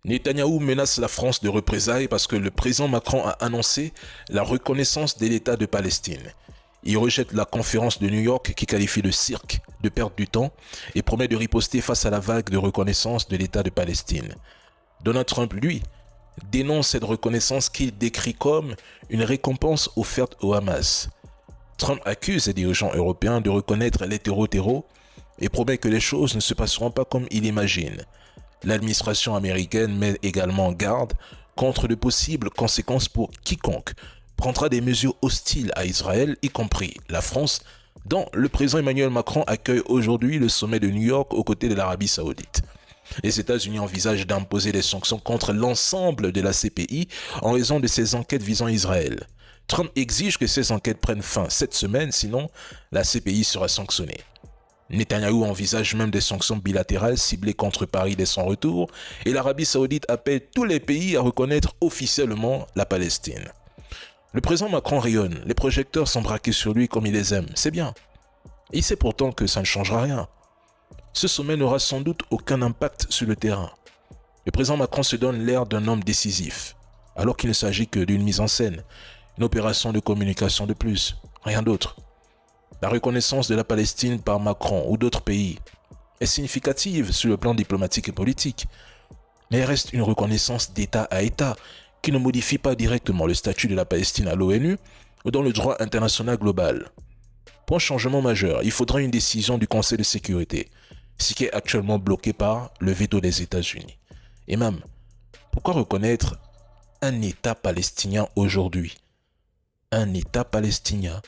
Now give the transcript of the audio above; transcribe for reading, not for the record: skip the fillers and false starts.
Netanyahou menace la France de représailles parce que le président Macron a annoncé la reconnaissance de l'État de Palestine. Il rejette la conférence de New York qui qualifie le cirque de perte du temps et promet de riposter face à la vague de reconnaissance de l'État de Palestine. Donald Trump, lui, dénonce cette reconnaissance qu'il décrit comme une récompense offerte au Hamas. Trump accuse les dirigeants européens de reconnaître les terreaux et promet que les choses ne se passeront pas comme il imagine. L'administration américaine met également en garde contre de possibles conséquences pour quiconque prendra des mesures hostiles à Israël, y compris la France, dont le président Emmanuel Macron accueille aujourd'hui le sommet de New York aux côtés de l'Arabie Saoudite. Les États-Unis envisagent d'imposer des sanctions contre l'ensemble de la CPI en raison de ces enquêtes visant Israël. Trump exige que ces enquêtes prennent fin cette semaine, sinon la CPI sera sanctionnée. Netanyahou envisage même des sanctions bilatérales ciblées contre Paris dès son retour et l'Arabie Saoudite appelle tous les pays à reconnaître officiellement la Palestine. Le président Macron rayonne, les projecteurs sont braqués sur lui comme il les aime, c'est bien. Il sait pourtant que ça ne changera rien. Ce sommet n'aura sans doute aucun impact sur le terrain. Le président Macron se donne l'air d'un homme décisif, alors qu'il ne s'agit que d'une mise en scène, une opération de communication de plus, rien d'autre. La reconnaissance de la Palestine par Macron ou d'autres pays est significative sur le plan diplomatique et politique, mais elle reste une reconnaissance d'État à État qui ne modifie pas directement le statut de la Palestine à l'ONU ou dans le droit international global. Pour un changement majeur, il faudra une décision du Conseil de sécurité, ce qui est actuellement bloqué par le veto des États-Unis. Et même, pourquoi reconnaître un État palestinien aujourd'hui? Un État palestinien